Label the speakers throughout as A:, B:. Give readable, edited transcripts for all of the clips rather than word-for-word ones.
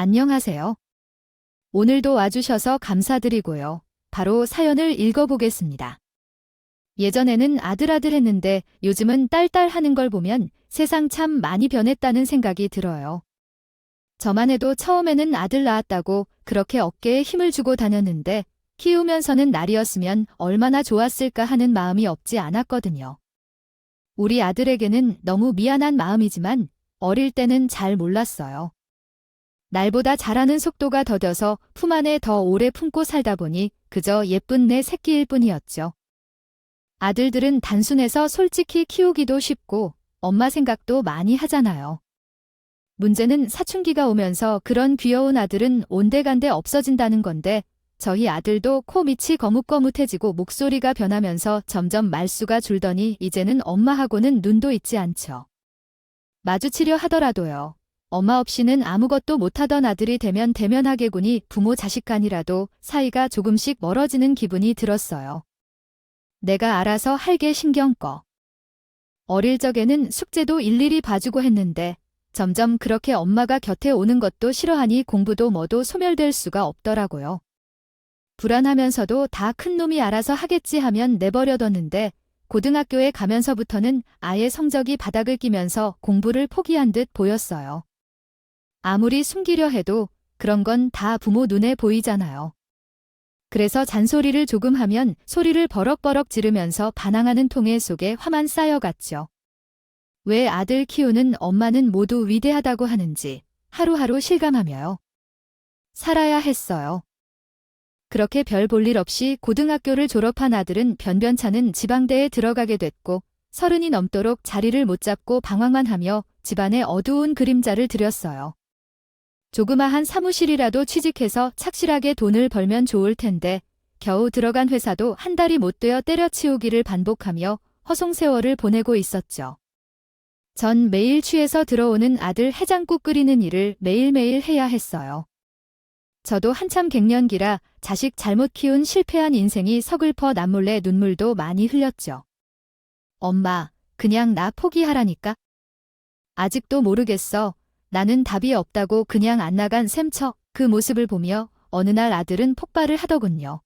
A: 안녕하세요. 오늘도 와주셔서 감사드리고요. 바로 사연을 읽어보겠습니다. 예전에는 아들아들 했는데 요즘은 딸딸 하는 걸 보면 세상 참 많이 변했다는 생각이 들어요. 저만 해도 처음에는 아들 낳았다고 그렇게 어깨에 힘을 주고 다녔는데 키우면서는 날이었으면 얼마나 좋았을까 하는 마음이 없지 않았거든요. 우리 아들에게는 너무 미안한 마음이지만 어릴 때는 잘 몰랐어요. 날보다 자라는 속도가 더뎌서 품 안에 더 오래 품고 살다 보니 그저 예쁜 내 새끼일 뿐이었죠. 아들들은 단순해서 솔직히 키우기도 쉽고 엄마 생각도 많이 하잖아요. 문제는 사춘기가 오면서 그런 귀여운 아들은 온데간데 없어진다는 건데 저희 아들도 코 밑이 거뭇거뭇해지고 목소리가 변하면서 점점 말수가 줄더니 이제는 엄마하고는 눈도 있지 않죠. 마주치려 하더라도요. 엄마 없이는 아무것도 못하던 아들이 대면하게 구니 부모 자식 간이라도 사이가 조금씩 멀어지는 기분이 들었어요. 내가 알아서 할게 신경 꺼. 어릴 적에는 숙제도 일일이 봐주고 했는데 점점 그렇게 엄마가 곁에 오는 것도 싫어하니 공부도 뭐도 소멸될 수가 없더라고요. 불안하면서도 다 큰 놈이 알아서 하겠지 하면 내버려뒀는데 고등학교에 가면서부터는 아예 성적이 바닥을 끼면서 공부를 포기한 듯 보였어요. 아무리 숨기려 해도 그런 건 다 부모 눈에 보이잖아요. 그래서 잔소리를 조금 하면 소리를 버럭버럭 지르면서 반항하는 통해 속에 화만 쌓여갔죠. 왜 아들 키우는 엄마는 모두 위대하다고 하는지 하루하루 실감하며요. 살아야 했어요. 그렇게 별 볼 일 없이 고등학교를 졸업한 아들은 변변찮은 지방대에 들어가게 됐고 30이 넘도록 자리를 못 잡고 방황만 하며 집안에 어두운 그림자를 들였어요. 조그마한 사무실이라도 취직해서 착실하게 돈을 벌면 좋을 텐데 겨우 들어간 회사도 한 달이 못 되어 때려치우기를 반복하며 허송세월을 보내고 있었죠. 전 매일 취해서 들어오는 아들 해장국 끓이는 일을 매일매일 해야 했어요. 저도 한참 갱년기라 자식 잘못 키운 실패한 인생이 서글퍼 남몰래 눈물도 많이 흘렸죠. 엄마, 그냥 나 포기하라니까? 아직도 모르겠어. 나는 답이 없다고 그냥 안 나간 셈쳐 그 모습을 보며 어느 날 아들은 폭발을 하더군요.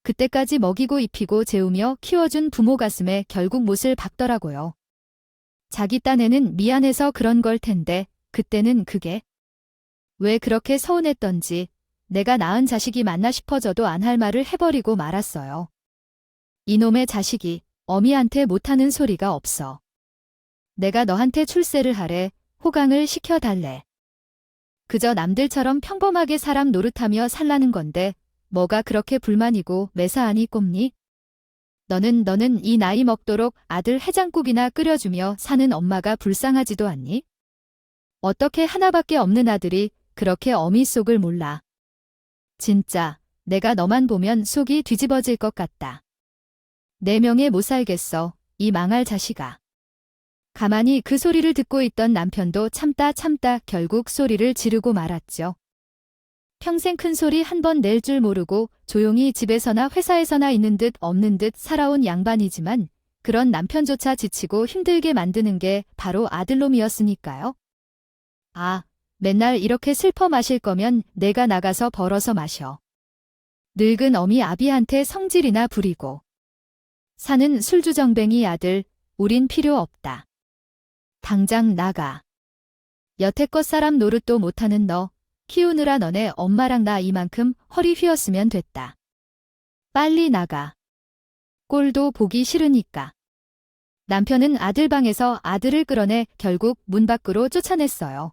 A: 그때까지 먹이고 입히고 재우며 키워준 부모 가슴에 결국 못을 박더라고요. 자기 딴에는 미안해서 그런 걸 텐데 그때는 그게 왜 그렇게 서운했던지 내가 낳은 자식이 맞나 싶어져도 안 할 말을 해버리고 말았어요. 이놈의 자식이 어미한테 못하는 소리가 없어. 내가 너한테 출세를 하래. 호강을 시켜달래. 그저 남들처럼 평범하게 사람 노릇하며 살라는 건데 뭐가 그렇게 불만이고 매사하니 꼽니? 너는 이 나이 먹도록 아들 해장국이나 끓여주며 사는 엄마가 불쌍하지도 않니? 어떻게 하나밖에 없는 아들이 그렇게 어미 속을 몰라. 진짜 내가 너만 보면 속이 뒤집어질 것 같다. 내 명예 못 살겠어, 이 망할 자식아. 가만히 그 소리를 듣고 있던 남편도 참다 결국 소리를 지르고 말았죠. 평생 큰 소리 한 번 낼 줄 모르고 조용히 집에서나 회사에서나 있는 듯 없는 듯 살아온 양반이지만 그런 남편조차 지치고 힘들게 만드는 게 바로 아들놈이었으니까요. 아, 맨날 이렇게 슬퍼 마실 거면 내가 나가서 벌어서 마셔. 늙은 어미 아비한테 성질이나 부리고. 사는 술주정뱅이 아들, 우린 필요 없다. 당장 나가. 여태껏 사람 노릇도 못하는 너, 키우느라 너네 엄마랑 나 이만큼 허리 휘었으면 됐다. 빨리 나가. 꼴도 보기 싫으니까. 남편은 아들 방에서 아들을 끌어내 결국 문 밖으로 쫓아냈어요.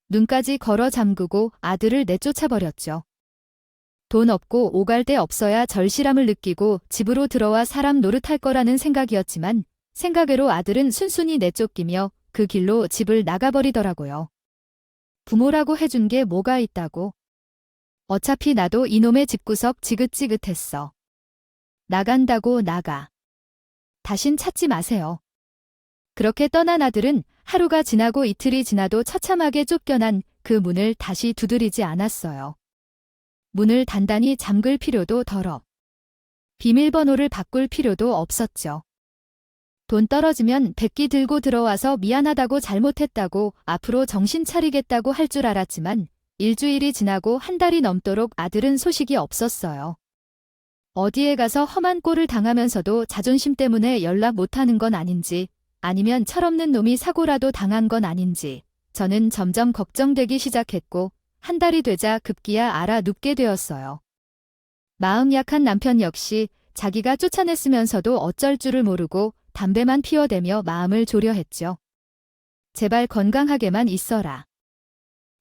A: 눈까지 걸어 잠그고 아들을 내쫓아버렸죠. 돈 없고 오갈 데 없어야 절실함을 느끼고 집으로 들어와 사람 노릇할 거라는 생각이었지만 생각외로 아들은 순순히 내쫓기며 그 길로 집을 나가버리더라고요. 부모라고 해준 게 뭐가 있다고. 어차피 나도 이놈의 집구석 지긋지긋했어. 나간다고 나가. 다신 찾지 마세요. 그렇게 떠난 아들은 하루가 지나고 이틀이 지나도 처참하게 쫓겨난 그 문을 다시 두드리지 않았어요. 문을 단단히 잠글 필요도 덜어. 비밀번호를 바꿀 필요도 없었죠. 돈 떨어지면 백기 들고 들어와서 미안하다고 잘못했다고 앞으로 정신 차리겠다고 할 줄 알았지만 일주일이 지나고 한 달이 넘도록 아들은 소식이 없었어요. 어디에 가서 험한 꼴을 당하면서도 자존심 때문에 연락 못하는 건 아닌지, 아니면 철없는 놈이 사고라도 당한 건 아닌지, 저는 점점 걱정되기 시작했고, 한 달이 되자 급기야 알아 눕게 되었어요. 마음 약한 남편 역시 자기가 쫓아냈으면서도 어쩔 줄을 모르고 담배만 피워대며 마음을 조려했죠. 제발 건강하게만 있어라.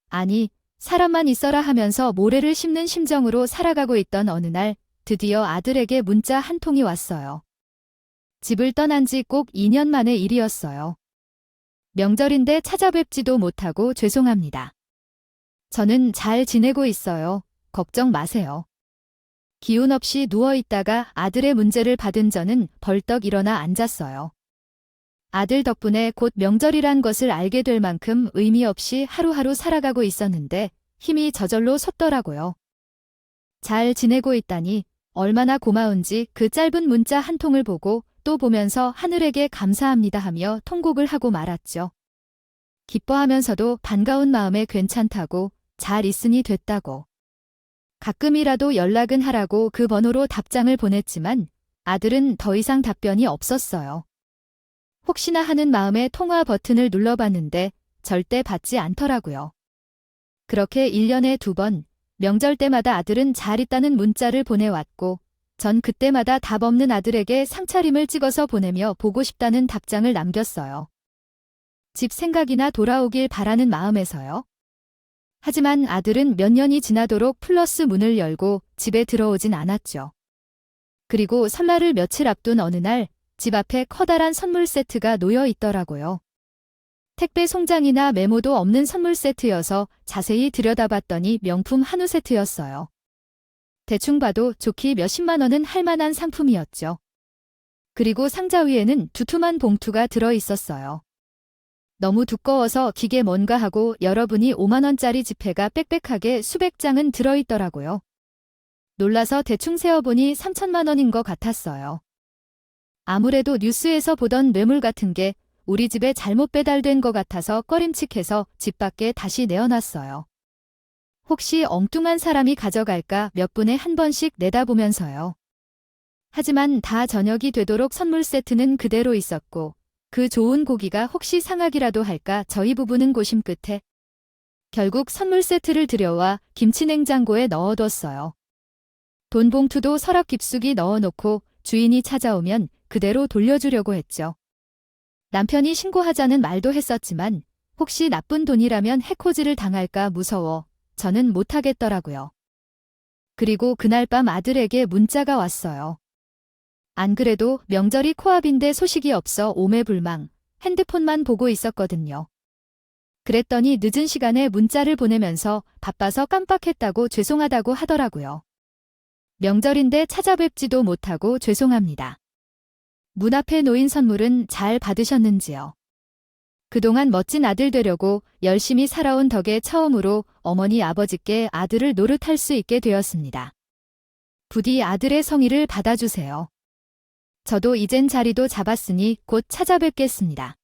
A: 아니, 사람만 있어라 하면서 모래를 씹는 심정으로 살아가고 있던 어느 날, 드디어 아들에게 문자 한 통이 왔어요. 집을 떠난 지 꼭 2년 만의 일이었어요. 명절인데 찾아뵙지도 못하고 죄송합니다. 저는 잘 지내고 있어요. 걱정 마세요. 기운 없이 누워있다가 아들의 문제를 받은 저는 벌떡 일어나 앉았어요. 아들 덕분에 곧 명절이란 것을 알게 될 만큼 의미 없이 하루하루 살아가고 있었는데 힘이 저절로 솟더라고요. 잘 지내고 있다니 얼마나 고마운지 그 짧은 문자 한 통을 보고 또 보면서 하늘에게 감사합니다 하며 통곡을 하고 말았죠. 기뻐하면서도 반가운 마음에 괜찮다고, 잘 있으니 됐다고. 가끔이라도 연락은 하라고 그 번호로 답장을 보냈지만 아들은 더 이상 답변이 없었어요. 혹시나 하는 마음에 통화 버튼을 눌러봤는데 절대 받지 않더라고요. 그렇게 1년에 2번, 명절 때마다 아들은 잘 있다는 문자를 보내왔고 전 그때마다 답 없는 아들에게 상차림을 찍어서 보내며 보고 싶다는 답장을 남겼어요. 집 생각이나 돌아오길 바라는 마음에서요. 하지만 아들은 몇 년이 지나도록 플러스 문을 열고 집에 들어오진 않았죠. 그리고 설날을 며칠 앞둔 어느 날 집 앞에 커다란 선물 세트가 놓여 있더라고요. 택배 송장이나 메모도 없는 선물 세트여서 자세히 들여다봤더니 명품 한우 세트였어요. 대충 봐도 좋기 몇십만 원은 할 만한 상품이었죠. 그리고 상자 위에는 두툼한 봉투가 들어 있었어요. 너무 두꺼워서 기계 뭔가 하고 여러분이 5만 원짜리 지폐가 빽빽하게 수백 장은 들어있더라고요. 놀라서 대충 세어보니 3천만 원인 것 같았어요. 아무래도 뉴스에서 보던 뇌물 같은 게 우리 집에 잘못 배달된 것 같아서 꺼림칙해서 집 밖에 다시 내어놨어요. 혹시 엉뚱한 사람이 가져갈까 몇 분에 한 번씩 내다보면서요. 하지만 다 저녁이 되도록 선물 세트는 그대로 있었고 그 좋은 고기가 혹시 상하기라도 할까 저희 부부는 고심 끝에 결국 선물 세트를 들여와 김치냉장고에 넣어뒀어요. 돈 봉투도 서랍 깊숙이 넣어놓고 주인이 찾아오면 그대로 돌려주려고 했죠. 남편이 신고하자는 말도 했었지만 혹시 나쁜 돈이라면 해코지를 당할까 무서워 저는 못하겠더라고요. 그리고 그날 밤 아들에게 문자가 왔어요. 안 그래도 명절이 코앞인데 소식이 없어 오매불망 핸드폰만 보고 있었거든요. 그랬더니 늦은 시간에 문자를 보내면서 바빠서 깜빡했다고 죄송하다고 하더라고요. 명절인데 찾아뵙지도 못하고 죄송합니다. 문 앞에 놓인 선물은 잘 받으셨는지요? 그동안 멋진 아들 되려고 열심히 살아온 덕에 처음으로 어머니 아버지께 아들을 노릇할 수 있게 되었습니다. 부디 아들의 성의를 받아주세요. 저도 이젠 자리도 잡았으니 곧 찾아뵙겠습니다.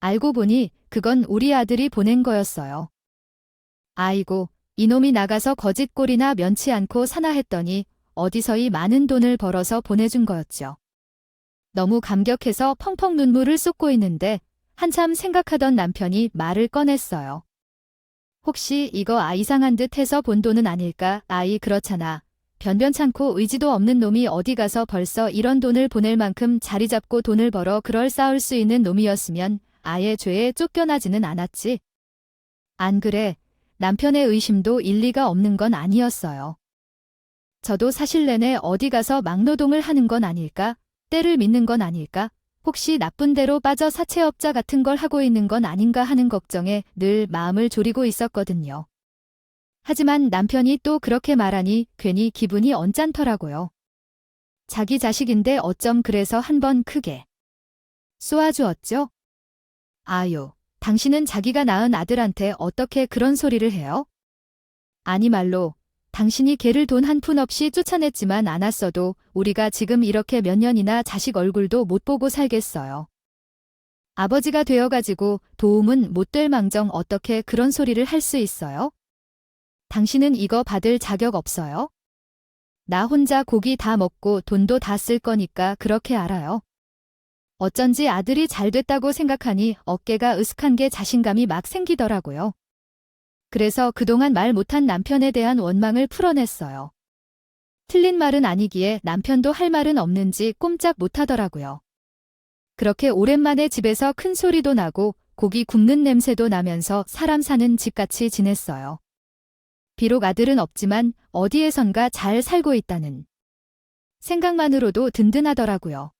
A: 알고 보니 그건 우리 아들이 보낸 거였어요. 아이고, 이놈이 나가서 거짓골이나 면치 않고 사나 했더니 어디서이 많은 돈을 벌어서 보내준 거였죠. 너무 감격해서 펑펑 눈물을 쏟고 있는데 한참 생각하던 남편이 말을 꺼냈어요. 혹시 이거 이상한 듯 해서 본 돈은 아닐까? 아이 그렇잖아. 변변찮고 의지도 없는 놈이 어디 가서 벌써 이런 돈을 보낼 만큼 자리 잡고 돈을 벌어 그럴싸할 수 있는 놈이었으면 아예 죄에 쫓겨나지는 않았지. 안 그래? 남편의 의심도 일리가 없는 건 아니었어요. 저도 사실 내내 어디 가서 막노동을 하는 건 아닐까? 때를 믿는 건 아닐까? 혹시 나쁜 데로 빠져 사채업자 같은 걸 하고 있는 건 아닌가 하는 걱정에 늘 마음을 졸이고 있었거든요. 하지만 남편이 또 그렇게 말하니 괜히 기분이 언짢더라고요. 자기 자식인데 어쩜 그래서 한번 크게 쏘아주었죠? 아유, 당신은 자기가 낳은 아들한테 어떻게 그런 소리를 해요? 아니 말로 당신이 걔를 돈 한 푼 없이 쫓아냈지만 않았어도 우리가 지금 이렇게 몇 년이나 자식 얼굴도 못 보고 살겠어요. 아버지가 되어가지고 도움은 못 될 망정 어떻게 그런 소리를 할 수 있어요? 당신은 이거 받을 자격 없어요? 나 혼자 고기 다 먹고 돈도 다 쓸 거니까 그렇게 알아요. 어쩐지 아들이 잘 됐다고 생각하니 어깨가 으슥한 게 자신감이 막 생기더라고요. 그래서 그동안 말 못한 남편에 대한 원망을 풀어냈어요. 틀린 말은 아니기에 남편도 할 말은 없는지 꼼짝 못하더라고요. 그렇게 오랜만에 집에서 큰 소리도 나고 고기 굽는 냄새도 나면서 사람 사는 집같이 지냈어요. 비록 아들은 없지만 어디에선가 잘 살고 있다는 생각만으로도 든든하더라고요.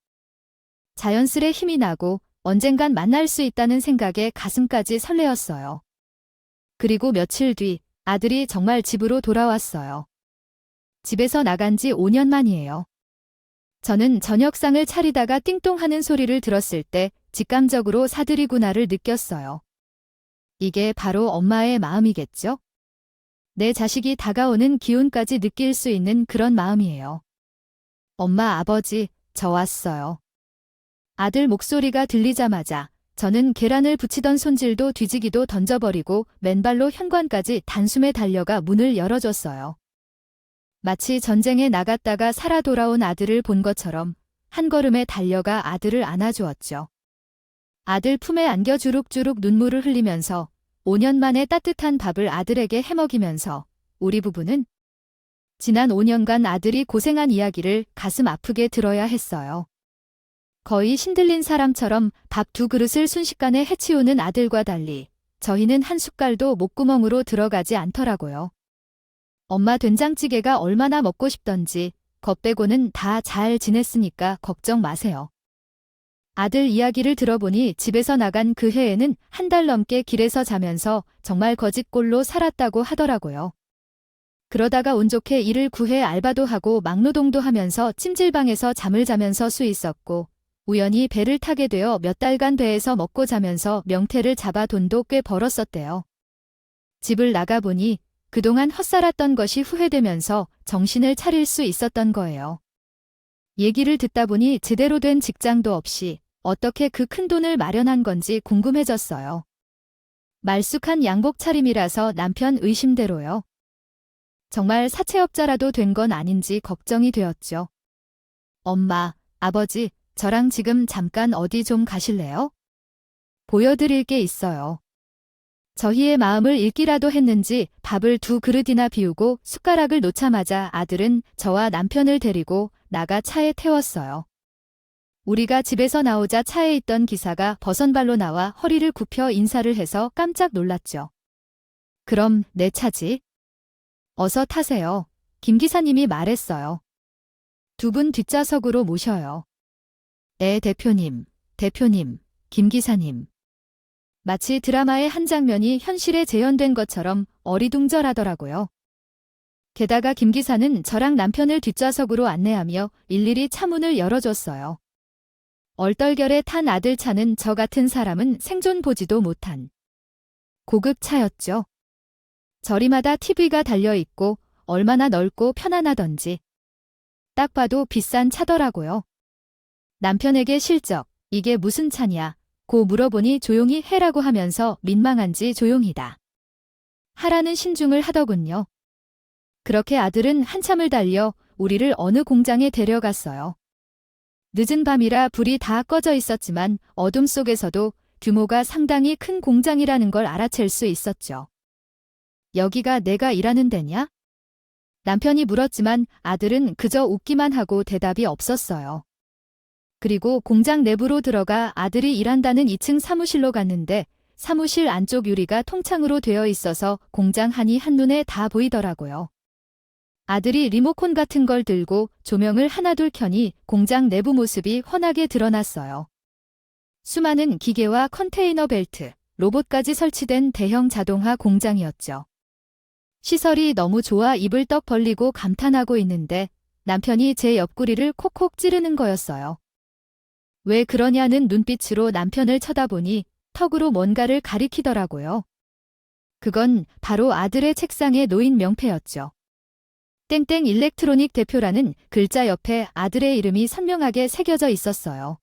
A: 자연스레 힘이 나고 언젠간 만날 수 있다는 생각에 가슴까지 설레었어요. 그리고 며칠 뒤 아들이 정말 집으로 돌아왔어요. 집에서 나간 지 5년 만이에요. 저는 저녁상을 차리다가 띵똥하는 소리를 들었을 때 직감적으로 사들이구나를 느꼈어요. 이게 바로 엄마의 마음이겠죠? 내 자식이 다가오는 기운까지 느낄 수 있는 그런 마음이에요. 엄마, 아버지, 저 왔어요. 아들 목소리가 들리자마자 저는 계란을 부치던 손질도 뒤지기도 던져버리고 맨발로 현관까지 단숨에 달려가 문을 열어줬어요. 마치 전쟁에 나갔다가 살아 돌아온 아들을 본 것처럼 한 걸음에 달려가 아들을 안아주었죠. 아들 품에 안겨 주룩주룩 눈물을 흘리면서 5년 만에 따뜻한 밥을 아들에게 해먹이면서 우리 부부는 지난 5년간 아들이 고생한 이야기를 가슴 아프게 들어야 했어요. 거의 신들린 사람처럼 밥 2그릇을 순식간에 해치우는 아들과 달리 저희는 한 숟갈도 목구멍으로 들어가지 않더라고요. 엄마 된장찌개가 얼마나 먹고 싶던지 것 빼고는 다 잘 지냈으니까 걱정 마세요. 아들 이야기를 들어보니 집에서 나간 그 해에는 한 달 넘게 길에서 자면서 정말 거짓골로 살았다고 하더라고요. 그러다가 운 좋게 일을 구해 알바도 하고 막노동도 하면서 찜질방에서 잠을 자면서 수 있었고 우연히 배를 타게 되어 몇 달간 배에서 먹고 자면서 명태를 잡아 돈도 꽤 벌었었대요. 집을 나가보니 그동안 헛살았던 것이 후회되면서 정신을 차릴 수 있었던 거예요. 얘기를 듣다 보니 제대로 된 직장도 없이 어떻게 그 큰 돈을 마련한 건지 궁금해졌어요. 말쑥한 양복 차림이라서 남편 의심대로요. 정말 사채업자라도 된 건 아닌지 걱정이 되었죠. 엄마, 아버지, 저랑 지금 잠깐 어디 좀 가실래요? 보여드릴 게 있어요. 저희의 마음을 읽기라도 했는지 밥을 2그릇이나 비우고 숟가락을 놓자마자 아들은 저와 남편을 데리고 나가 차에 태웠어요. 우리가 집에서 나오자 차에 있던 기사가 버선발로 나와 허리를 굽혀 인사를 해서 깜짝 놀랐죠. 그럼 내 차지? 어서 타세요. 김 기사님이 말했어요. 2분 뒷좌석으로 모셔요. 대표님, 김 기사님. 마치 드라마의 한 장면이 현실에 재현된 것처럼 어리둥절하더라고요. 게다가 김 기사는 저랑 남편을 뒷좌석으로 안내하며 일일이 차문을 열어줬어요. 얼떨결에 탄 아들 차는 저 같은 사람은 생존 보지도 못한 고급 차였죠. 저리마다 TV가 달려있고 얼마나 넓고 편안하던지. 딱 봐도 비싼 차더라고요. 남편에게 실적, 이게 무슨 차냐? 고 물어보니 조용히 해라고 하면서 민망한지 조용히다 하라는 신중을 하더군요. 그렇게 아들은 한참을 달려 우리를 어느 공장에 데려갔어요. 늦은 밤이라 불이 다 꺼져 있었지만 어둠 속에서도 규모가 상당히 큰 공장이라는 걸 알아챌 수 있었죠. 여기가 내가 일하는 데냐? 남편이 물었지만 아들은 그저 웃기만 하고 대답이 없었어요. 그리고 공장 내부로 들어가 아들이 일한다는 2층 사무실로 갔는데 사무실 안쪽 유리가 통창으로 되어 있어서 공장 한이 한눈에 다 보이더라고요. 아들이 리모컨 같은 걸 들고 조명을 하나둘 켜니 공장 내부 모습이 훤하게 드러났어요. 수많은 기계와 컨테이너 벨트, 로봇까지 설치된 대형 자동화 공장이었죠. 시설이 너무 좋아 입을 떡 벌리고 감탄하고 있는데 남편이 제 옆구리를 콕콕 찌르는 거였어요. 왜 그러냐는 눈빛으로 남편을 쳐다보니 턱으로 뭔가를 가리키더라고요. 그건 바로 아들의 책상에 놓인 명패였죠. 땡땡 일렉트로닉 대표라는 글자 옆에 아들의 이름이 선명하게 새겨져 있었어요.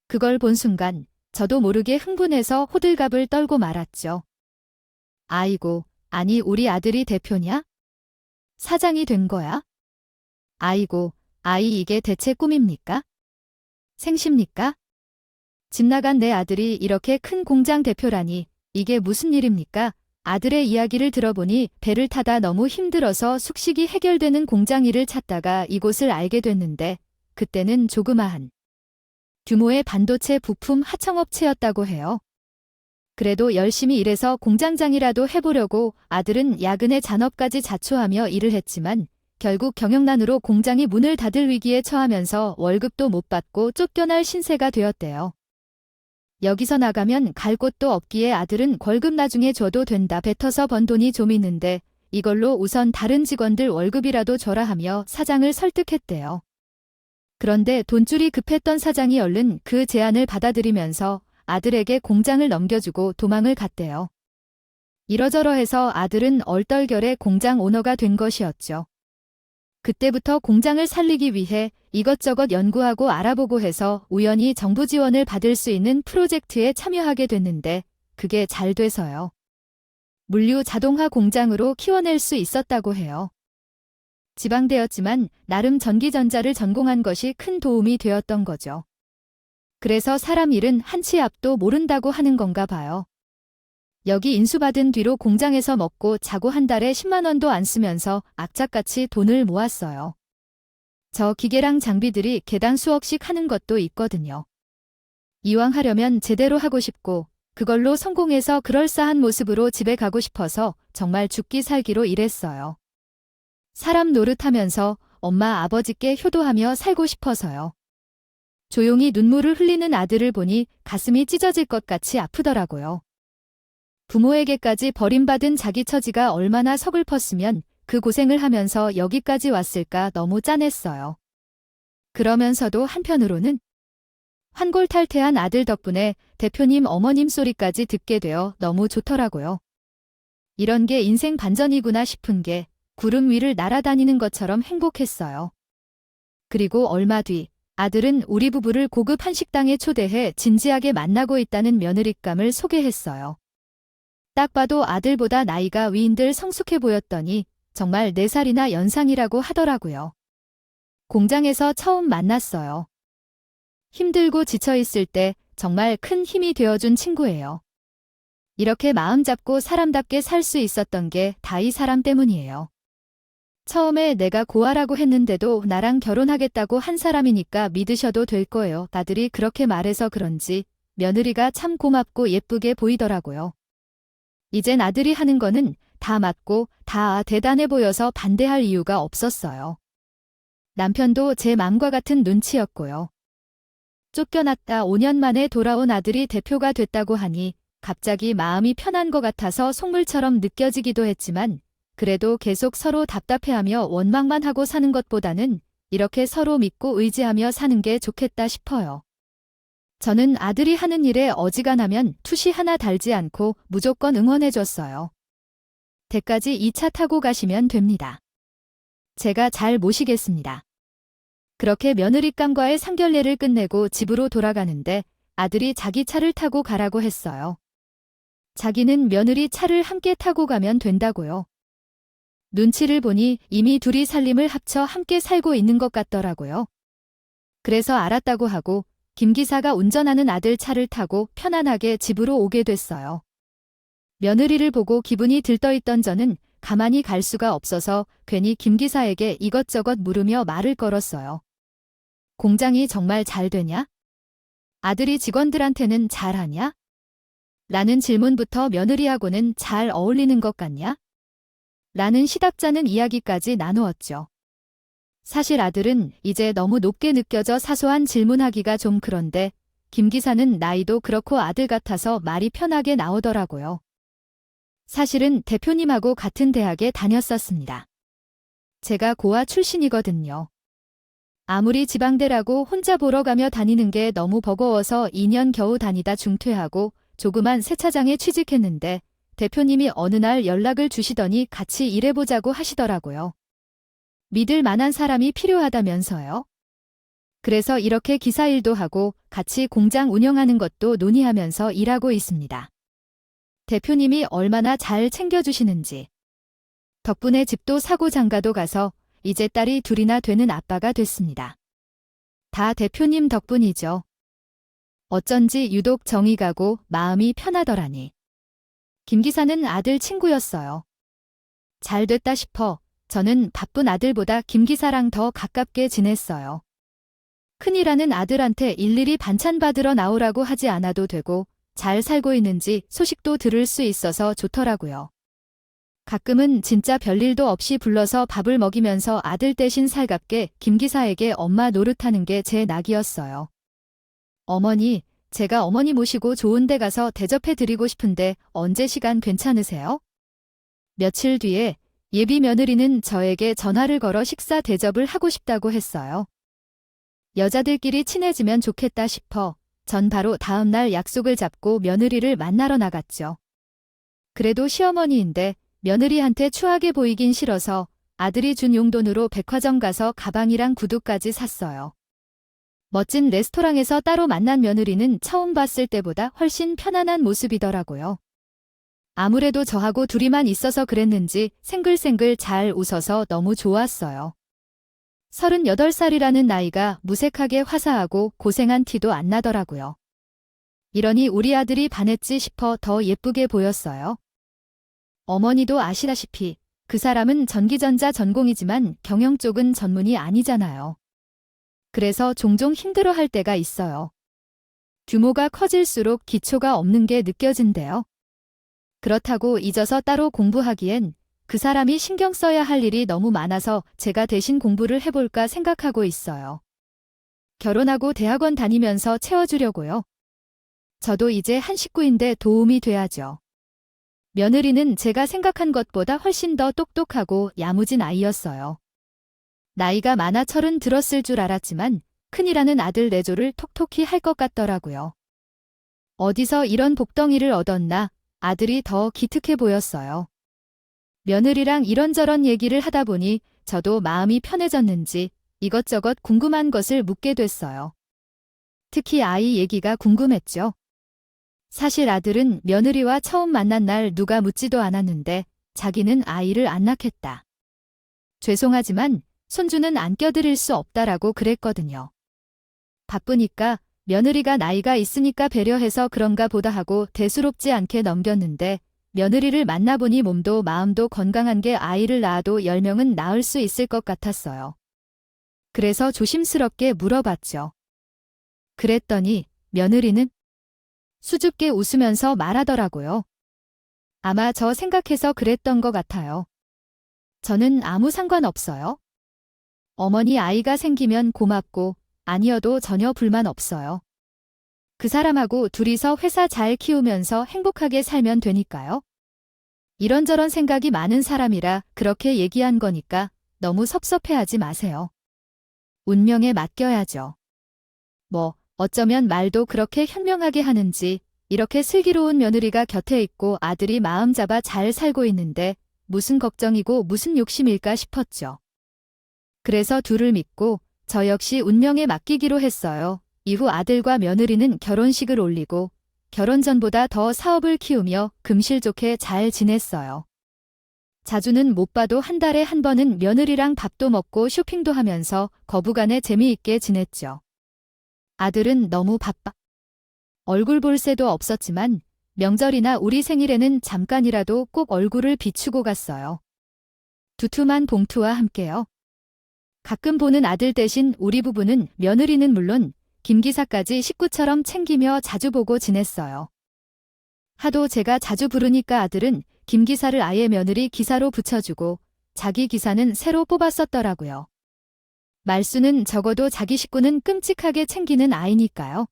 A: 그걸 본 순간 저도 모르게 흥분해서 호들갑을 떨고 말았죠. 아이고, 아니, 우리 아들이 대표냐? 사장이 된 거야? 아이고, 아이 이게 대체 꿈입니까? 생십니까? 집 나간 내 아들이 이렇게 큰 공장 대표라니 이게 무슨 일입니까? 아들의 이야기를 들어보니 배를 타다 너무 힘들어서 숙식이 해결되는 공장 일을 찾다가 이곳을 알게 됐는데 그때는 조그마한 규모의 반도체 부품 하청업체였다고 해요. 그래도 열심히 일해서 공장장이라도 해보려고 아들은 야근에 잔업까지 자초하며 일을 했지만 결국 경영난으로 공장이 문을 닫을 위기에 처하면서 월급도 못 받고 쫓겨날 신세가 되었대요. 여기서 나가면 갈 곳도 없기에 아들은 월급 나중에 줘도 된다 뱉어서 번 돈이 좀 있는데 이걸로 우선 다른 직원들 월급이라도 줘라 하며 사장을 설득했대요. 그런데 돈줄이 급했던 사장이 얼른 그 제안을 받아들이면서 아들에게 공장을 넘겨주고 도망을 갔대요. 이러저러해서 아들은 얼떨결에 공장 오너가 된 것이었죠. 그때부터 공장을 살리기 위해 이것저것 연구하고 알아보고 해서 우연히 정부 지원을 받을 수 있는 프로젝트에 참여하게 됐는데 그게 잘 돼서요. 물류 자동화 공장으로 키워낼 수 있었다고 해요. 지방대였지만 나름 전기전자를 전공한 것이 큰 도움이 되었던 거죠. 그래서 사람 일은 한치 앞도 모른다고 하는 건가 봐요. 여기 인수받은 뒤로 공장에서 먹고 자고 한 달에 10만 원도 안 쓰면서 악착같이 돈을 모았어요. 저 기계랑 장비들이 개당 수억씩 하는 것도 있거든요. 이왕 하려면 제대로 하고 싶고 그걸로 성공해서 그럴싸한 모습으로 집에 가고 싶어서 정말 죽기 살기로 일했어요. 사람 노릇하면서 엄마 아버지께 효도하며 살고 싶어서요. 조용히 눈물을 흘리는 아들을 보니 가슴이 찢어질 것 같이 아프더라고요. 부모에게까지 버림받은 자기 처지가 얼마나 서글펐으면 그 고생을 하면서 여기까지 왔을까 너무 짠했어요. 그러면서도 한편으로는 환골탈태한 아들 덕분에 대표님 어머님 소리까지 듣게 되어 너무 좋더라고요. 이런 게 인생 반전이구나 싶은 게 구름 위를 날아다니는 것처럼 행복했어요. 그리고 얼마 뒤 아들은 우리 부부를 고급 한식당에 초대해 진지하게 만나고 있다는 며느리감을 소개했어요. 딱 봐도 아들보다 나이가 위인들 성숙해 보였더니 정말 4살이나 연상이라고 하더라고요. 공장에서 처음 만났어요. 힘들고 지쳐있을 때 정말 큰 힘이 되어준 친구예요. 이렇게 마음 잡고 사람답게 살 수 있었던 게 다 이 사람 때문이에요. 처음에 내가 고아라고 했는데도 나랑 결혼하겠다고 한 사람이니까 믿으셔도 될 거예요. 아들이 그렇게 말해서 그런지 며느리가 참 고맙고 예쁘게 보이더라고요. 이젠 아들이 하는 거는 다 맞고 다 대단해 보여서 반대할 이유가 없었어요. 남편도 제 맘과 같은 눈치였고요. 쫓겨났다 5년 만에 돌아온 아들이 대표가 됐다고 하니 갑자기 마음이 편한 것 같아서 속물처럼 느껴지기도 했지만 그래도 계속 서로 답답해하며 원망만 하고 사는 것보다는 이렇게 서로 믿고 의지하며 사는 게 좋겠다 싶어요. 저는 아들이 하는 일에 어지간하면 투시 하나 달지 않고 무조건 응원해줬어요. 댁까지 2차 타고 가시면 됩니다. 제가 잘 모시겠습니다. 그렇게 며느리감과의 상견례를 끝내고 집으로 돌아가는데 아들이 자기 차를 타고 가라고 했어요. 자기는 며느리 차를 함께 타고 가면 된다고요. 눈치를 보니 이미 둘이 살림을 합쳐 함께 살고 있는 것 같더라고요. 그래서 알았다고 하고 김 기사가 운전하는 아들 차를 타고 편안하게 집으로 오게 됐어요. 며느리를 보고 기분이 들떠있던 저는 가만히 갈 수가 없어서 괜히 김 기사에게 이것저것 물으며 말을 걸었어요. 공장이 정말 잘 되냐? 아들이 직원들한테는 잘하냐? 라는 질문부터 며느리하고는 잘 어울리는 것 같냐? 라는 시답잖은 이야기까지 나누었죠. 사실 아들은 이제 너무 높게 느껴져 사소한 질문하기가 좀 그런데 김 기사는 나이도 그렇고 아들 같아서 말이 편하게 나오더라고요. 사실은 대표님하고 같은 대학에 다녔었습니다. 제가 고아 출신이거든요. 아무리 지방대라고 혼자 보러 가며 다니는 게 너무 버거워서 2년 겨우 다니다 중퇴하고 조그만 세차장에 취직했는데 대표님이 어느 날 연락을 주시더니 같이 일해보자고 하시더라고요. 믿을 만한 사람이 필요하다면서요. 그래서 이렇게 기사 일도 하고 같이 공장 운영하는 것도 논의하면서 일하고 있습니다. 대표님이 얼마나 잘 챙겨주시는지. 덕분에 집도 사고 장가도 가서 이제 딸이 둘이나 되는 아빠가 됐습니다. 다 대표님 덕분이죠. 어쩐지 유독 정이 가고 마음이 편하더라니. 김 기사는 아들 친구였어요. 잘 됐다 싶어 저는 바쁜 아들보다 김 기사랑 더 가깝게 지냈어요. 큰이라는 아들한테 일일이 반찬 받으러 나오라고 하지 않아도 되고 잘 살고 있는지 소식도 들을 수 있어서 좋더라고요. 가끔은 진짜 별일도 없이 불러서 밥을 먹이면서 아들 대신 살갑게 김 기사에게 엄마 노릇하는 게 제 낙이었어요. 어머니, 제가 어머니 모시고 좋은 데 가서 대접해 드리고 싶은데 언제 시간 괜찮으세요? 며칠 뒤에 예비 며느리는 저에게 전화를 걸어 식사 대접을 하고 싶다고 했어요. 여자들끼리 친해지면 좋겠다 싶어 전 바로 다음 날 약속을 잡고 며느리를 만나러 나갔죠. 그래도 시어머니인데 며느리한테 추하게 보이긴 싫어서 아들이 준 용돈으로 백화점 가서 가방이랑 구두까지 샀어요. 멋진 레스토랑에서 따로 만난 며느리는 처음 봤을 때보다 훨씬 편안한 모습이더라고요. 아무래도 저하고 둘이만 있어서 그랬는지 생글생글 잘 웃어서 너무 좋았어요. 38살이라는 나이가 무색하게 화사하고 고생한 티도 안 나더라고요. 이러니 우리 아들이 반했지 싶어 더 예쁘게 보였어요. 어머니도 아시다시피 그 사람은 전기전자 전공이지만 경영 쪽은 전문이 아니잖아요. 그래서 종종 힘들어할 때가 있어요. 규모가 커질수록 기초가 없는 게 느껴진대요. 그렇다고 잊어서 따로 공부하기엔 그 사람이 신경 써야 할 일이 너무 많아서 제가 대신 공부를 해볼까 생각하고 있어요. 결혼하고 대학원 다니면서 채워주려고요. 저도 이제 한 식구인데 도움이 돼야죠. 며느리는 제가 생각한 것보다 훨씬 더 똑똑하고 야무진 아이였어요. 나이가 많아 30 들었을 줄 알았지만 큰이라는 아들 내조를 톡톡히 할 것 같더라고요. 어디서 이런 복덩이를 얻었나 아들이 더 기특해 보였어요. 며느리랑 이런저런 얘기를 하다 보니 저도 마음이 편해졌는지 이것저것 궁금한 것을 묻게 됐어요. 특히 아이 얘기가 궁금했죠. 사실 아들은 며느리와 처음 만난 날 누가 묻지도 않았는데 자기는 아이를 안 낳겠다. 죄송하지만 손주는 안 껴드릴 수 없다라고 그랬거든요. 바쁘니까 며느리가 나이가 있으니까 배려해서 그런가 보다 하고 대수롭지 않게 넘겼는데 며느리를 만나보니 몸도 마음도 건강한 게 아이를 낳아도 10명은 낳을 수 있을 것 같았어요. 그래서 조심스럽게 물어봤죠. 그랬더니 며느리는 수줍게 웃으면서 말하더라고요. 아마 저 생각해서 그랬던 것 같아요. 저는 아무 상관없어요. 어머니 아이가 생기면 고맙고 아니어도 전혀 불만 없어요. 그 사람하고 둘이서 회사 잘 키우면서 행복하게 살면 되니까요. 이런저런 생각이 많은 사람이라 그렇게 얘기한 거니까 너무 섭섭해하지 마세요. 운명에 맡겨야죠. 어쩌면 말도 그렇게 현명하게 하는지 이렇게 슬기로운 며느리가 곁에 있고 아들이 마음 잡아 잘 살고 있는데 무슨 걱정이고 무슨 욕심일까 싶었죠. 그래서 둘을 믿고 저 역시 운명에 맡기기로 했어요. 이후 아들과 며느리는 결혼식을 올리고 결혼 전보다 더 사업을 키우며 금실 좋게 잘 지냈어요. 자주는 못 봐도 한 달에 한 번은 며느리랑 밥도 먹고 쇼핑도 하면서 거부간에 재미있게 지냈죠. 아들은 너무 바빠. 얼굴 볼 새도 없었지만 명절이나 우리 생일에는 잠깐이라도 꼭 얼굴을 비추고 갔어요. 두툼한 봉투와 함께요. 가끔 보는 아들 대신 우리 부부는 며느리는 물론 김 기사까지 식구처럼 챙기며 자주 보고 지냈어요. 하도 제가 자주 부르니까 아들은 김 기사를 아예 며느리 기사로 붙여주고 자기 기사는 새로 뽑았었더라고요. 말수는 적어도 자기 식구는 끔찍하게 챙기는 아이니까요.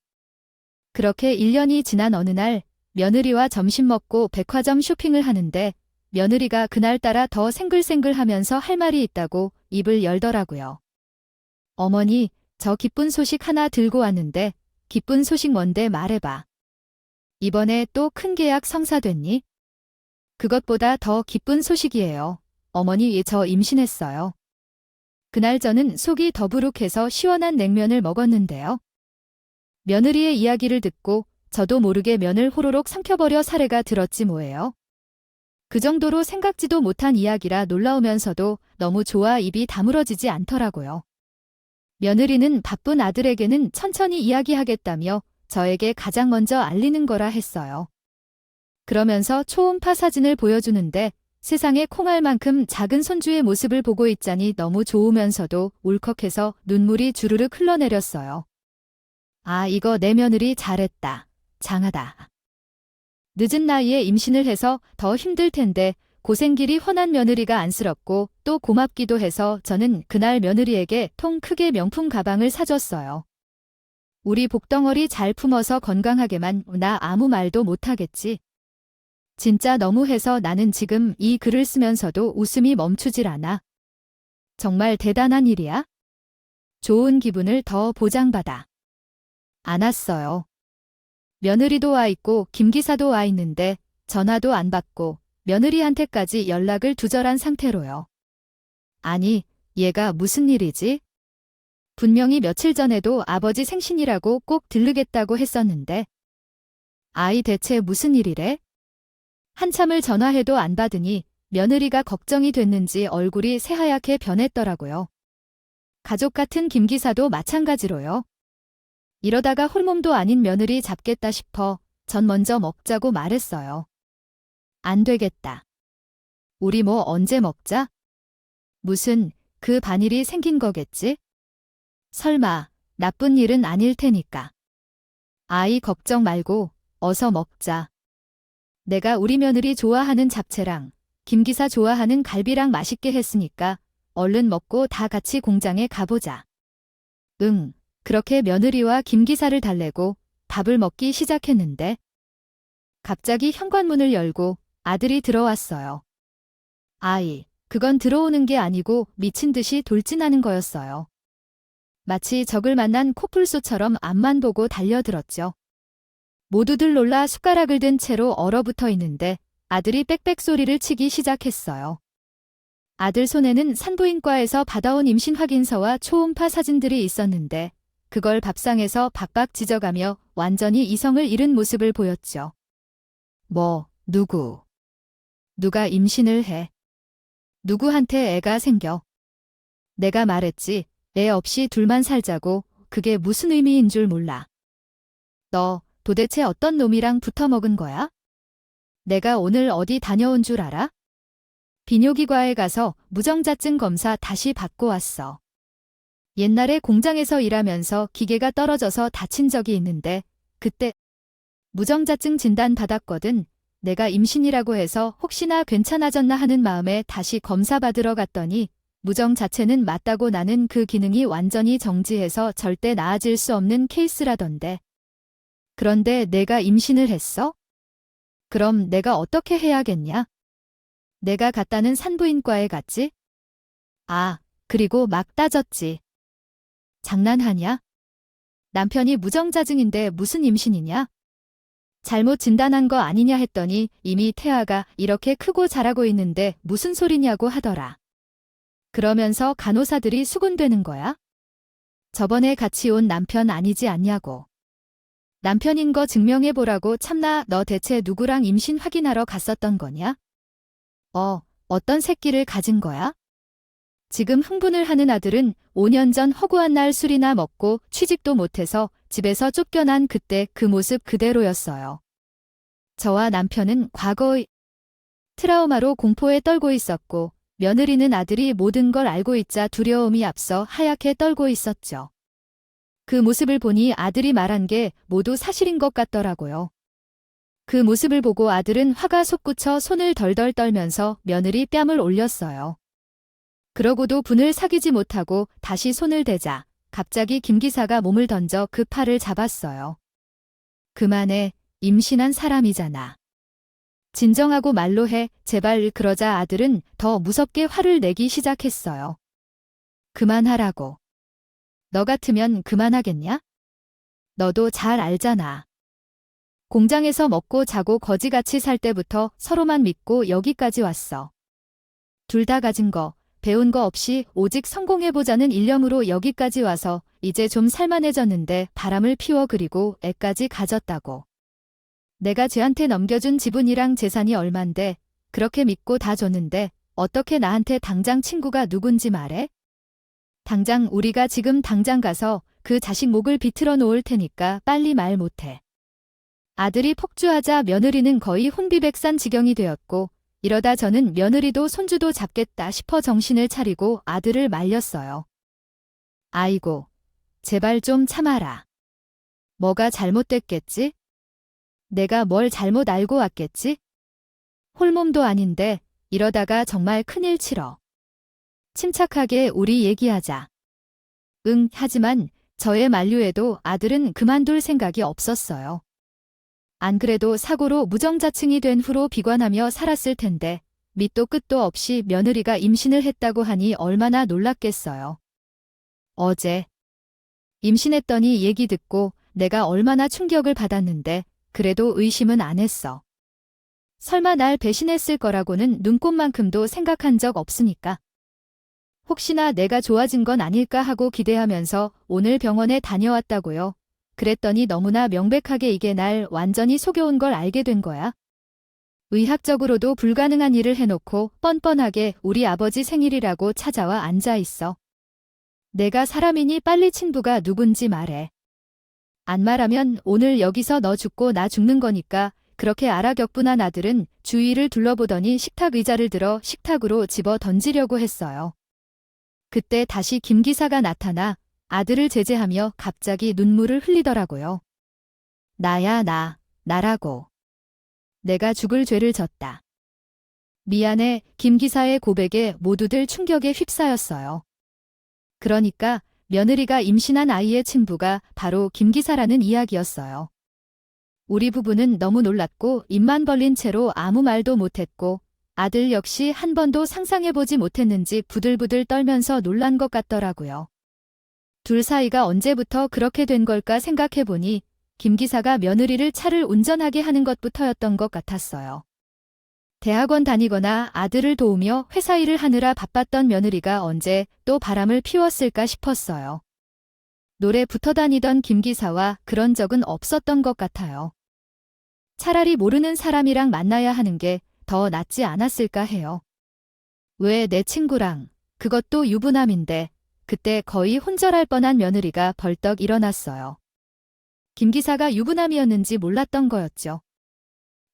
A: 그렇게 1년이 지난 어느 날 며느리와 점심 먹고 백화점 쇼핑을 하는데 며느리가 그날따라 더 생글생글하면서 할 말이 있다고 입을 열더라고요. 어머니, 저 기쁜 소식 하나 들고 왔는데 기쁜 소식 뭔데 말해봐. 이번에 또 큰 계약 성사됐니? 그것보다 더 기쁜 소식이에요. 어머니, 저 임신했어요. 그날 저는 속이 더부룩해서 시원한 냉면을 먹었는데요. 며느리의 이야기를 듣고 저도 모르게 면을 호로록 삼켜버려 사례가 들었지 뭐예요. 그 정도로 생각지도 못한 이야기라 놀라우면서도 너무 좋아 입이 다물어지지 않더라고요. 며느리는 바쁜 아들에게는 천천히 이야기하겠다며 저에게 가장 먼저 알리는 거라 했어요. 그러면서 초음파 사진을 보여주는데 세상에 콩알만큼 작은 손주의 모습을 보고 있자니 너무 좋으면서도 울컥해서 눈물이 주르륵 흘러내렸어요. 아, 이거 내 며느리 잘했다. 장하다. 늦은 나이에 임신을 해서 더 힘들 텐데 고생길이 훤한 며느리가 안쓰럽고 또 고맙기도 해서 저는 그날 며느리에게 통 크게 명품 가방을 사줬어요. 우리 복덩어리 잘 품어서 건강하게만 나 아무 말도 못하겠지. 진짜 너무해서 나는 지금 이 글을 쓰면서도 웃음이 멈추질 않아. 정말 대단한 일이야. 좋은 기분을 더 보장받아. 안았어요. 며느리도 와 있고 김 기사도 와 있는데 전화도 안 받고 며느리한테까지 연락을 두절한 상태로요. 아니, 얘가 무슨 일이지? 분명히 며칠 전에도 아버지 생신이라고 꼭 들르겠다고 했었는데. 아이 대체 무슨 일이래? 한참을 전화해도 안 받으니 며느리가 걱정이 됐는지 얼굴이 새하얗게 변했더라고요. 가족 같은 김 기사도 마찬가지로요. 이러다가 홀몸도 아닌 며느리 잡겠다 싶어 전 먼저 먹자고 말했어요. 안 되겠다. 우리 뭐 언제 먹자? 무슨 그 반일이 생긴 거겠지? 설마 나쁜 일은 아닐 테니까. 아이 걱정 말고 어서 먹자. 내가 우리 며느리 좋아하는 잡채랑 김 기사 좋아하는 갈비랑 맛있게 했으니까 얼른 먹고 다 같이 공장에 가보자. 응, 그렇게 며느리와 김 기사를 달래고 밥을 먹기 시작했는데 갑자기 현관문을 열고 아들이 들어왔어요. 아이, 그건 들어오는 게 아니고 미친 듯이 돌진하는 거였어요. 마치 적을 만난 코뿔소처럼 앞만 보고 달려들었죠. 모두들 놀라 숟가락을 든 채로 얼어붙어 있는데 아들이 빽빽 소리를 치기 시작했어요. 아들 손에는 산부인과에서 받아온 임신 확인서와 초음파 사진들이 있었는데 그걸 밥상에서 박박 찢어가며 완전히 이성을 잃은 모습을 보였죠. 뭐, 누가 임신을 해? 누구한테 애가 생겨? 내가 말했지, 애 없이 둘만 살자고. 그게 무슨 의미인 줄 몰라. 너 도대체 어떤 놈이랑 붙어 먹은 거야? 내가 오늘 어디 다녀온 줄 알아? 비뇨기과에 가서 무정자증 검사 다시 받고 왔어. 옛날에 공장에서 일하면서 기계가 떨어져서 다친 적이 있는데 그때 무정자증 진단 받았거든. 내가 임신이라고 해서 혹시나 괜찮아졌나 하는 마음에 다시 검사 받으러 갔더니 무정 자체는 맞다고 나는 그 기능이 완전히 정지해서 절대 나아질 수 없는 케이스라던데. 그런데 내가 임신을 했어? 그럼 내가 어떻게 해야겠냐? 내가 갔다는 산부인과에 갔지? 아, 그리고 막 따졌지. 장난하냐? 남편이 무정자증인데 무슨 임신이냐? 잘못 진단한 거 아니냐 했더니 이미 태아가 이렇게 크고 자라고 있는데 무슨 소리냐고 하더라. 그러면서 간호사들이 수군대는 거야? 저번에 같이 온 남편 아니지 않냐고. 남편인 거 증명해보라고. 참나, 너 대체 누구랑 임신 확인하러 갔었던 거냐? 어떤 새끼를 가진 거야? 지금 흥분을 하는 아들은 5년 전 허구한 날 술이나 먹고 취직도 못해서 집에서 쫓겨난 그때 그 모습 그대로였어요. 저와 남편은 과거의 트라우마로 공포에 떨고 있었고 며느리는 아들이 모든 걸 알고 있자 두려움이 앞서 하얗게 떨고 있었죠. 그 모습을 보니 아들이 말한 게 모두 사실인 것 같더라고요. 그 모습을 보고 아들은 화가 솟구쳐 손을 덜덜 떨면서 며느리 뺨을 올렸어요. 그러고도 분을 사귀지 못하고 다시 손을 대자 갑자기 김 기사가 몸을 던져 그 팔을 잡았어요. 그만해, 임신한 사람이잖아. 진정하고 말로 해, 제발. 그러자 아들은 더 무섭게 화를 내기 시작했어요. 그만하라고. 너 같으면 그만하겠냐? 너도 잘 알잖아. 공장에서 먹고 자고 거지같이 살 때부터 서로만 믿고 여기까지 왔어. 둘 다 가진 거, 배운 거 없이 오직 성공해보자는 일념으로 여기까지 와서 이제 좀 살만해졌는데 바람을 피워 그리고 애까지 가졌다고. 내가 쟤한테 넘겨준 지분이랑 재산이 얼만데 그렇게 믿고 다 줬는데 어떻게 나한테 당장 친구가 누군지 말해? 당장 우리가 지금 당장 가서 그 자식 목을 비틀어 놓을 테니까 빨리 말 못해. 아들이 폭주하자 며느리는 거의 혼비백산 지경이 되었고 이러다 저는 며느리도 손주도 잡겠다 싶어 정신을 차리고 아들을 말렸어요. 아이고, 제발 좀 참아라. 뭐가 잘못됐겠지? 내가 뭘 잘못 알고 왔겠지? 홀몸도 아닌데 이러다가 정말 큰일 치러. 침착하게 우리 얘기하자. 응, 하지만 저의 만류에도 아들은 그만둘 생각이 없었어요. 안 그래도 사고로 무정자층이 된 후로 비관하며 살았을 텐데 밑도 끝도 없이 며느리가 임신을 했다고 하니 얼마나 놀랐겠어요. 어제 임신했더니 얘기 듣고 내가 얼마나 충격을 받았는데 그래도 의심은 안 했어. 설마 날 배신했을 거라고는 눈꼽만큼도 생각한 적 없으니까. 혹시나 내가 좋아진 건 아닐까 하고 기대하면서 오늘 병원에 다녀왔다고요. 그랬더니 너무나 명백하게 이게 날 완전히 속여온 걸 알게 된 거야. 의학적으로도 불가능한 일을 해놓고 뻔뻔하게 우리 아버지 생일이라고 찾아와 앉아 있어. 내가 사람이니 빨리 친부가 누군지 말해. 안 말하면 오늘 여기서 너 죽고 나 죽는 거니까. 그렇게 알아격분한 아들은 주위를 둘러보더니 식탁 의자를 들어 식탁으로 집어 던지려고 했어요. 그때 다시 김 기사가 나타나 아들을 제재하며 갑자기 눈물을 흘리더라고요. 나야 나라고. 내가 죽을 죄를 졌다. 미안해. 김 기사의 고백에 모두들 충격에 휩싸였어요. 그러니까 며느리가 임신한 아이의 친부가 바로 김 기사라는 이야기였어요. 우리 부부는 너무 놀랐고 입만 벌린 채로 아무 말도 못했고 아들 역시 한 번도 상상해보지 못했는지 부들부들 떨면서 놀란 것 같더라고요. 둘 사이가 언제부터 그렇게 된 걸까 생각해보니 김 기사가 며느리를 차를 운전하게 하는 것부터였던 것 같았어요. 대학원 다니거나 아들을 도우며 회사 일을 하느라 바빴던 며느리가 언제 또 바람을 피웠을까 싶었어요. 노래 붙어 다니던 김 기사와 그런 적은 없었던 것 같아요. 차라리 모르는 사람이랑 만나야 하는 게 더 낫지 않았을까 해요. 왜 내 친구랑, 그것도 유부남인데 그때 거의 혼절할 뻔한 며느리가 벌떡 일어났어요. 김 기사가 유부남이었는지 몰랐던 거였죠.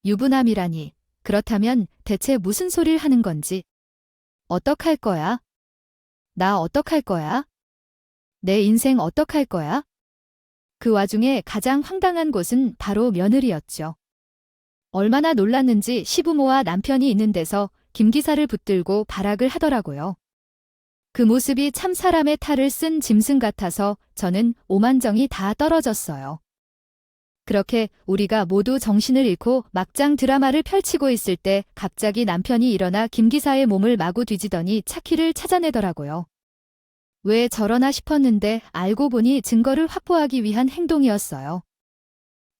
A: 유부남이라니, 그렇다면 대체 무슨 소리를 하는 건지. 어떡할 거야? 나 어떡할 거야? 내 인생 어떡할 거야? 그 와중에 가장 황당한 곳은 바로 며느리였죠. 얼마나 놀랐는지 시부모와 남편이 있는 데서 김 기사를 붙들고 발악을 하더라고요. 그 모습이 참 사람의 탈을 쓴 짐승 같아서 저는 오만정이 다 떨어졌어요. 그렇게 우리가 모두 정신을 잃고 막장 드라마를 펼치고 있을 때 갑자기 남편이 일어나 김 기사의 몸을 마구 뒤지더니 차키를 찾아내더라고요. 왜 저러나 싶었는데 알고 보니 증거를 확보하기 위한 행동이었어요.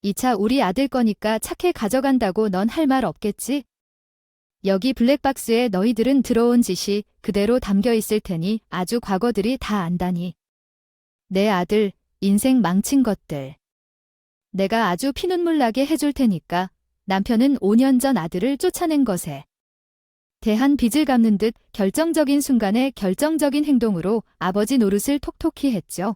A: 이 차 우리 아들 거니까 차케 가져간다고 넌 할 말 없겠지? 여기 블랙박스에 너희들은 들어온 짓이 그대로 담겨 있을 테니 아주 과거들이 다 안다니. 내 아들, 인생 망친 것들. 내가 아주 피눈물 나게 해줄 테니까 남편은 5년 전 아들을 쫓아낸 것에 대한 빚을 갚는 듯 결정적인 순간에 결정적인 행동으로 아버지 노릇을 톡톡히 했죠.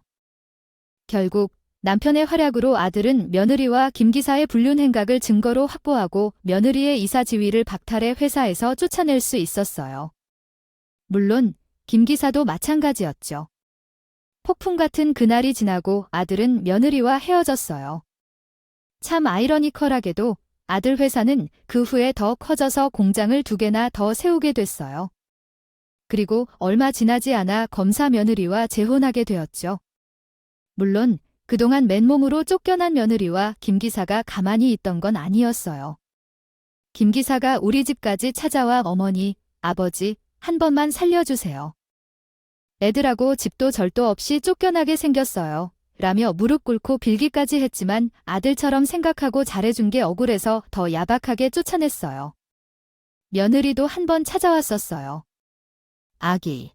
A: 결국 남편의 활약으로 아들은 며느리와 김 기사의 불륜 행각을 증거로 확보하고 며느리의 이사 지위를 박탈해 회사에서 쫓아낼 수 있었어요. 물론 김 기사도 마찬가지였죠. 폭풍 같은 그날이 지나고 아들은 며느리와 헤어졌어요. 참 아이러니컬하게도 아들 회사는 그 후에 더 커져서 공장을 2개나 더 세우게 됐어요. 그리고 얼마 지나지 않아 검사 며느리와 재혼하게 되었죠. 물론 그동안 맨몸으로 쫓겨난 며느리와 김 기사가 가만히 있던 건 아니었어요. 김 기사가 우리 집까지 찾아와 어머니, 아버지, 한 번만 살려주세요. 애들하고 집도 절도 없이 쫓겨나게 생겼어요. 라며 무릎 꿇고 빌기까지 했지만 아들처럼 생각하고 잘해준 게 억울해서 더 야박하게 쫓아냈어요. 며느리도 한 번 찾아왔었어요. 아기.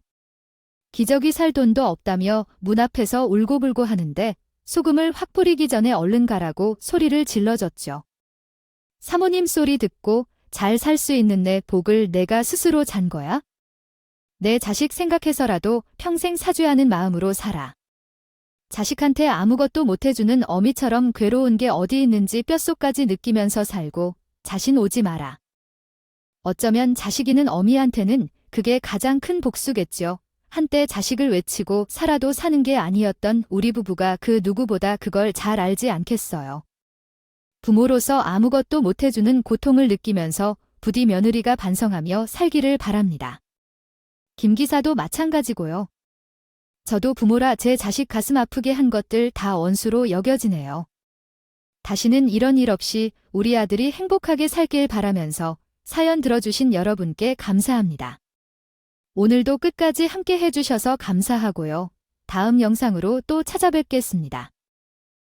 A: 기저귀 살 돈도 없다며 문 앞에서 울고불고 하는데 소금을 확 뿌리기 전에 얼른 가라고 소리를 질러줬죠. 사모님 소리 듣고 잘 살 수 있는 내 복을 내가 스스로 잔 거야? 내 자식 생각해서라도 평생 사줘야 하는 마음으로 살아. 자식한테 아무것도 못해주는 어미처럼 괴로운 게 어디 있는지 뼛속까지 느끼면서 살고 자신 오지 마라. 어쩌면 자식이는 어미한테는 그게 가장 큰 복수겠죠. 한때 자식을 외치고 살아도 사는 게 아니었던 우리 부부가 그 누구보다 그걸 잘 알지 않겠어요. 부모로서 아무것도 못해주는 고통을 느끼면서 부디 며느리가 반성하며 살기를 바랍니다. 김 기사도 마찬가지고요. 저도 부모라 제 자식 가슴 아프게 한 것들 다 원수로 여겨지네요. 다시는 이런 일 없이 우리 아들이 행복하게 살길 바라면서 사연 들어주신 여러분께 감사합니다. 오늘도 끝까지 함께 해주셔서 감사하고요. 다음 영상으로 또 찾아뵙겠습니다.